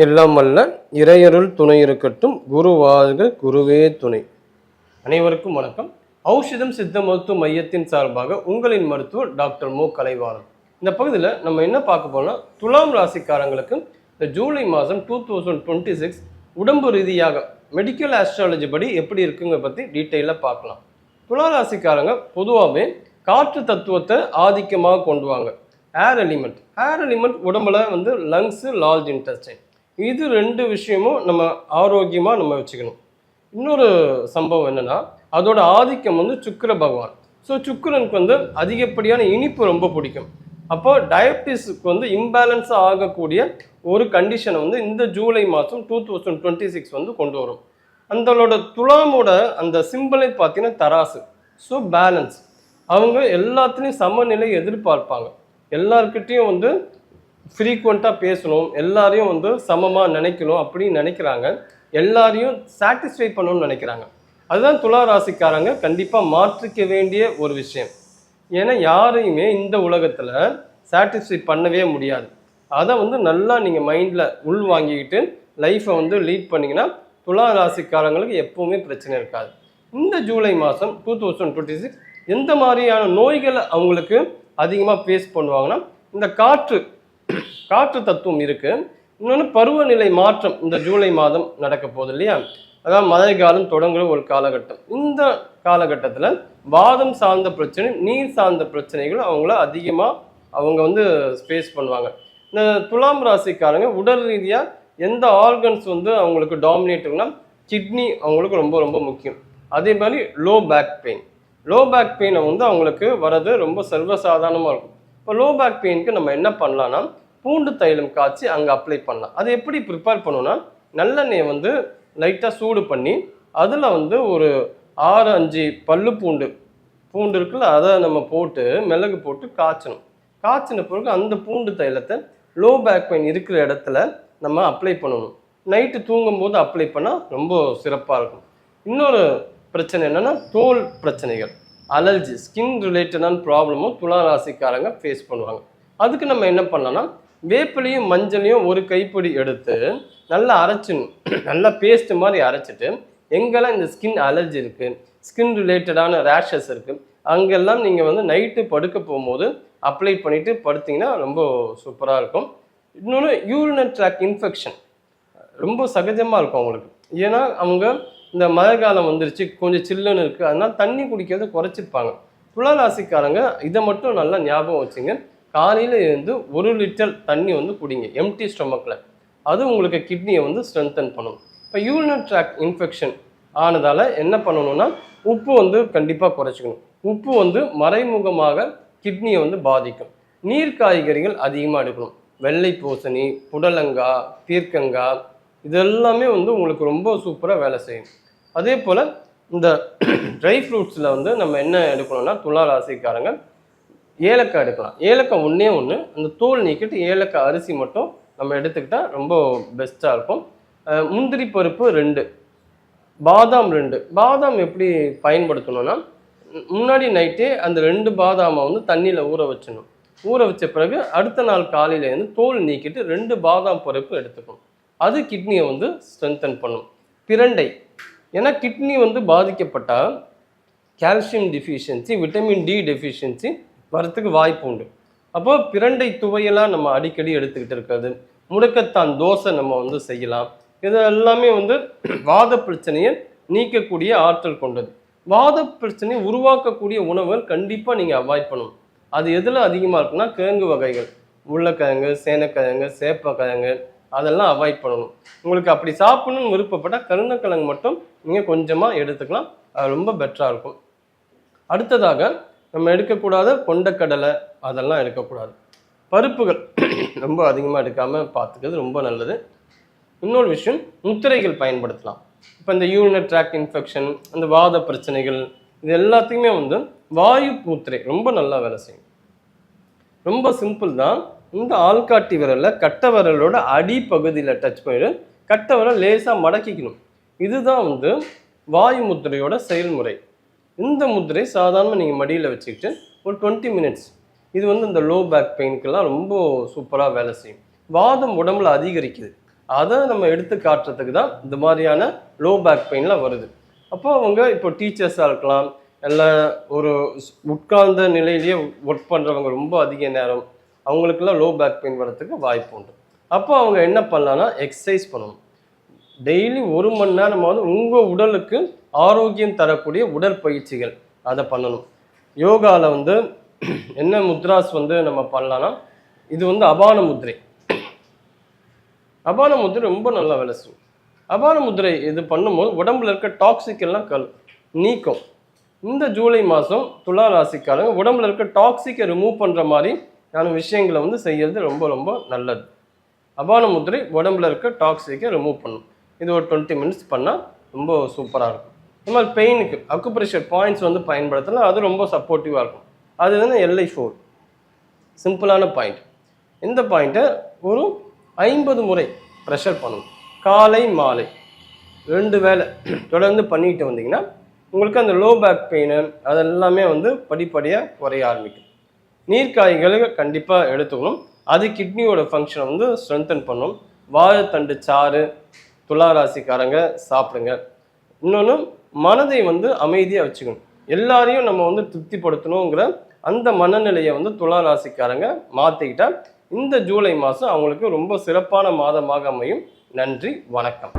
எல்லாம் வல்ல இறையருள் துணை இருக்கட்டும். குரு வாழ்க, குருவே துணை. அனைவருக்கும் வணக்கம். ஔஷதம் சித்த மருத்துவ மையத்தின் சார்பாக உங்களின் மருத்துவர் டாக்டர் மு கலைவாணன். இந்த பகுதியில் நம்ம என்ன பார்க்க போனால், துலாம் ராசிக்காரங்களுக்கு இந்த ஜூலை மாதம் 2026 உடம்பு ரீதியாக மெடிக்கல் ஆஸ்ட்ராலஜி படி எப்படி இருக்குங்க பற்றி டீட்டெயிலாக பார்க்கலாம். துலா ராசிக்காரங்க பொதுவாகவே காற்று தத்துவத்தை ஆதிக்கமாக கொண்டு வாங்க. ஏர் எலிமெண்ட் உடம்புல லங்ஸு, லார்ஜ் இன்டெஸ்டைன், இது ரெண்டு விஷயமும் நம்ம ஆரோக்கியமாக நம்ம வச்சுக்கணும். இன்னொரு சம்பவம் என்னென்னா, அதோட ஆதிக்கம் சுக்கிர பகவான். ஸோ சுக்கிரனுக்கு அதிகப்படியான இனிப்பு ரொம்ப பிடிக்கும். அப்போ டயபிட்டிஸுக்கு இம்பேலன்ஸாக ஆகக்கூடிய ஒரு கண்டிஷனை இந்த ஜூலை மாதம் 2026 கொண்டு வரும். அந்தளோட துலாமோட அந்த சிம்பிளை பார்த்தீங்கன்னா தராசு. So balance. அவங்க எல்லாத்துலேயும் சமநிலை எதிர்பார்ப்பாங்க. எல்லார்கிட்டையும் ஃப்ரீக்வெண்ட்டாக பேசணும், எல்லாரையும் சமமாக நினைக்கணும் அப்படின்னு நினைக்கிறாங்க. எல்லாரையும் சாட்டிஸ்ஃபை பண்ணணும்னு நினைக்கிறாங்க. அதுதான் துலா ராசிக்காரங்க கண்டிப்பாக மாற்றிக்க வேண்டிய ஒரு விஷயம். ஏன்னா யாரையுமே இந்த உலகத்தில் சாட்டிஸ்ஃபை பண்ணவே முடியாது. அதை நல்லா நீங்கள் மைண்டில் உள் வாங்கிக்கிட்டு லைஃப்பை லீட் பண்ணிங்கன்னா துலா ராசிக்காரங்களுக்கு எப்போவுமே பிரச்சனை இருக்காது. இந்த ஜூலை மாதம் 2026 எந்த மாதிரியான நோய்களை அவங்களுக்கு அதிகமாக ஃபேஸ் பண்ணுவாங்கன்னா, இந்த காற்று தத்துவம் இருக்கு. இன்னொன்று பருவநிலை மாற்றம் இந்த ஜூலை மாதம் நடக்க போகுது இல்லையா? அதாவது மழை காலம் தொடங்குற ஒரு காலகட்டம். இந்த காலகட்டத்தில் வாதம் சார்ந்த பிரச்சனை, நீர் சார்ந்த பிரச்சனைகள் அவங்கள அதிகமாக அவங்க ஃபேஸ் பண்ணுவாங்க. இந்த துலாம் ராசிக்காரங்க உடல் ரீதியாக எந்த ஆர்கன்ஸ் அவங்களுக்கு டாமினேட்டுன்னா, கிட்னி அவங்களுக்கு ரொம்ப ரொம்ப முக்கியம். அதே மாதிரி லோ பேக் பெயின் அவங்களுக்கு வர்றது ரொம்ப சர்வசாதாரணமாக இருக்கும். இப்போ லோ பேக் பெயினுக்கு நம்ம என்ன பண்ணலான்னா, பூண்டு தைலம் காய்ச்சி அங்கே அப்ளை பண்ணலாம். அது எப்படி ப்ரிப்பேர் பண்ணணும்னா, நல்லெண்ணெயை லைட்டாக சூடு பண்ணி அதில் ஒரு 6-5 பல்லு பூண்டு இருக்குல்ல, அதை நம்ம போட்டு மிளகு போட்டு காய்ச்சணும். காய்ச்சின பிறகு அந்த பூண்டு தைலத்தை லோ பேக் பெயின் இருக்கிற இடத்துல நம்ம அப்ளை பண்ணணும். நைட்டு தூங்கும்போது அப்ளை பண்ணால் ரொம்ப சிறப்பாக இருக்கும். இன்னொரு பிரச்சனை என்னென்னா, தோல் பிரச்சனைகள், அலர்ஜி, ஸ்கின் ரிலேட்டடான ப்ராப்ளமும் துலா ராசிக்காரங்க ஃபேஸ் பண்ணுவாங்க. அதுக்கு நம்ம என்ன பண்ணலாம்னா, வேப்பிலையும் மஞ்சளையும் ஒரு கைப்பிடி எடுத்து நல்லா அரைச்சிடணும். நல்லா பேஸ்ட் மாதிரி அரைச்சிட்டு, எங்கெல்லாம் இந்த ஸ்கின் அலர்ஜி இருக்குது, ஸ்கின் ரிலேட்டடான ரேஷஸ் இருக்குது, அங்கெல்லாம் நீங்கள் நைட்டு படுக்க போகும்போது அப்ளை பண்ணிவிட்டு படுத்திங்கன்னா ரொம்ப சூப்பராக இருக்கும். இன்னொன்று யூரினரி ட்ராக் இன்ஃபெக்ஷன் ரொம்ப சகஜமாக இருக்கும் அவங்களுக்கு. ஏன்னா அவங்க இந்த மழை காலம் வந்துருச்சு, கொஞ்சம் சில்லுன்னு இருக்குது, அதனால் தண்ணி குடிக்கிறத குறைச்சிருப்பாங்க. துலா ராசிக்காரங்க இதை மட்டும் நல்லா ஞாபகம் வச்சுங்க. காலையில் இருந்து 1 லிட்டர் தண்ணி குடிங்க எம்டி ஸ்டொமக்கில். அது உங்களுக்கு கிட்னியை ஸ்ட்ரென்தன் பண்ணணும். இப்போ யூரினரி ட்ராக் இன்ஃபெக்ஷன் ஆனதால் என்ன பண்ணணும்னா, உப்பு கண்டிப்பாக குறைச்சிக்கணும். உப்பு மறைமுகமாக கிட்னியை பாதிக்கும். நீர் காய்கறிகள் அதிகமாக எடுக்கணும். வெள்ளை பூசணி, புடலங்காய், பீர்க்கங்காய், இதெல்லாமே உங்களுக்கு ரொம்ப சூப்பராக வேலை செய்யும். அதே போல் இந்த ட்ரை ஃப்ரூட்ஸில் நம்ம என்ன எடுக்கணும்னா, துலா ராசிக்காரங்க ஏலக்காய் எடுக்கலாம். ஏலக்காய் ஒன்றே அந்த தோல் நீக்கிட்டு ஏலக்காய் அரிசி மட்டும் நம்ம எடுத்துக்கிட்டால் ரொம்ப பெஸ்ட்டாக இருக்கும். முந்திரி பருப்பு 2, பாதாம் 2. பாதாம் எப்படி பயன்படுத்தணும்னா, முன்னாடி நைட்டே அந்த 2 பாதாமை தண்ணியில் ஊற வச்சிடணும். ஊற வச்ச பிறகு அடுத்த நாள் காலையிலேருந்து தோல் நீக்கிட்டு 2 பாதாம் பருப்பு எடுத்துக்கணும். அது கிட்னியை ஸ்ட்ரென்தன் பண்ணும். பிரண்டை, ஏன்னா கிட்னி பாதிக்கப்பட்டால் calcium deficiency, vitamin D deficiency வரத்துக்கு வாய்ப்பு உண்டு. அப்போ பிரண்டை துவையெல்லாம் நம்ம அடிக்கடி எடுத்துக்கிட்டு இருக்கிறது. முடக்கத்தான் தோசை நம்ம செய்யலாம். இது எல்லாமே வாத பிரச்சனையை நீக்கக்கூடிய ஆற்றல் கொண்டது. வாத பிரச்சனையை உருவாக்கக்கூடிய உணவுகள் கண்டிப்பாக நீங்கள் அவாய்ட் பண்ணணும். அது எதில் அதிகமாக இருக்குன்னா, கிழங்கு வகைகள், உருளைக்கிழங்கு, சேனக்கிழங்கு, சேப்பக்கிழங்கு, அதெல்லாம் அவாய்ட் பண்ணணும். உங்களுக்கு அப்படி சாப்பிடணும்னு விருப்பப்பட்டால் கருணக்கிழங்கு மட்டும் நீங்கள் கொஞ்சமாக எடுத்துக்கலாம். அது ரொம்ப பெட்டராக இருக்கும். அடுத்ததாக நம்ம எடுக்கக்கூடாத கொண்டக்கடலை, அதெல்லாம் எடுக்கக்கூடாது. பருப்புகள் ரொம்ப அதிகமாக எடுக்காமல் பார்த்துக்கிறது ரொம்ப நல்லது. இன்னொரு விஷயம், முத்திரைகள் பயன்படுத்தலாம். இப்போ இந்த யூரினரி ட்ராக் இன்ஃபெக்ஷன், அந்த வாத பிரச்சனைகள், இது எல்லாத்தையுமே வாயு முத்திரை ரொம்ப நல்லா வேலை செய்யும். ரொம்ப சிம்பிள் தான். இந்த ஆள்காட்டி விரலில் கட்டை விரலோட அடிப்பகுதியில் டச் பண்ணிட்டு கட்டை விரல் லேசாக மடக்கிக்கணும். இதுதான் வாயு முத்திரையோட செயல்முறை. இந்த முத்திரை சாதாரணமாக நீங்கள் மடியில் வச்சுக்கிட்டு ஒரு 20 மினிட்ஸ், இது இந்த லோ பேக் பெயினுக்கெல்லாம் ரொம்ப சூப்பராக வேலை செய்யும். வாதம் உடம்புல அதிகரிக்குது. அதை நம்ம எடுத்து காட்டுறதுக்கு தான் இந்த மாதிரியான லோ பேக் பெயின்லாம் வருது. அப்போ அவங்க இப்போ டீச்சர்ஸாக இருக்கலாம், இல்லை ஒரு உட்கார்ந்த நிலையிலேயே ஒர்க் பண்ணுறவங்க ரொம்ப அதிக நேரம், அவங்களுக்கெல்லாம் லோ பேக் பெயின் வரதுக்கு வாய்ப்பு உண்டு. அப்போ அவங்க என்ன பண்ணலான்னா எக்ஸசைஸ் பண்ணணும். டெய்லி 1 மணி நேரமாவது உங்கள் உடலுக்கு ஆரோக்கியம் தரக்கூடிய உடற்பயிற்சிகள் அதை பண்ணணும். யோகாவில் வந்து என்ன முத்ராஸ் வந்து நம்ம பண்ணலான்னா, இது வந்து அபான முத்திரை. அபான முத்திரை ரொம்ப நல்லா வேலை செய்யும். அபான முத்திரை இது பண்ணும்போது உடம்புல இருக்க டாக்ஸிக் எல்லாம் நீக்கும். இந்த ஜூலை மாதம் துலா ராசிக்காரங்க உடம்புல இருக்க டாக்ஸிக்கை ரிமூவ் பண்ணுற மாதிரியான விஷயங்களை வந்து செய்யறது ரொம்ப ரொம்ப நல்லது. அபான முத்திரை உடம்புல இருக்க டாக்ஸிக்கை ரிமூவ் பண்ணும். இது ஒரு 20 மினிட்ஸ் பண்ணால் ரொம்ப சூப்பராக இருக்கும். இந்த மாதிரி பெயினுக்கு அக்குப்ரெஷர் பாயிண்ட்ஸ் வந்து பயன்படுத்தலாம், அது ரொம்ப சப்போர்ட்டிவாக இருக்கும். அது வந்து LI4 சிம்பிளான பாயிண்ட். இந்த பாயிண்ட்டை ஒரு 50 முறை ப்ரெஷர் பண்ணணும். காலை மாலை 2 வேளை தொடர்ந்து பண்ணிட்டு வந்தீங்கன்னா உங்களுக்கு அந்த லோ பேக் பெயின் அதெல்லாமே வந்து படிப்படியாக குறைய ஆரம்பிக்கும். நீர்க்காய்களை கண்டிப்பாக எடுத்துக்கணும். அது கிட்னியோட ஃபங்க்ஷனை வந்து ஸ்ட்ரென்தன் பண்ணும். வாழைத்தண்டு சாறு துலா ராசிக்காரங்க சாப்பிடுங்க. இன்னொன்று, மனதை வந்து அமைதியாக வச்சுக்கணும். எல்லாரையும் நம்ம வந்து திருப்திப்படுத்தணுங்கிற அந்த மனநிலையை வந்து துலா ராசிக்காரங்க மாற்றிக்கிட்டா இந்த ஜூலை மாதம் அவங்களுக்கு ரொம்ப சிறப்பான மாதமாக அமையும். நன்றி, வணக்கம்.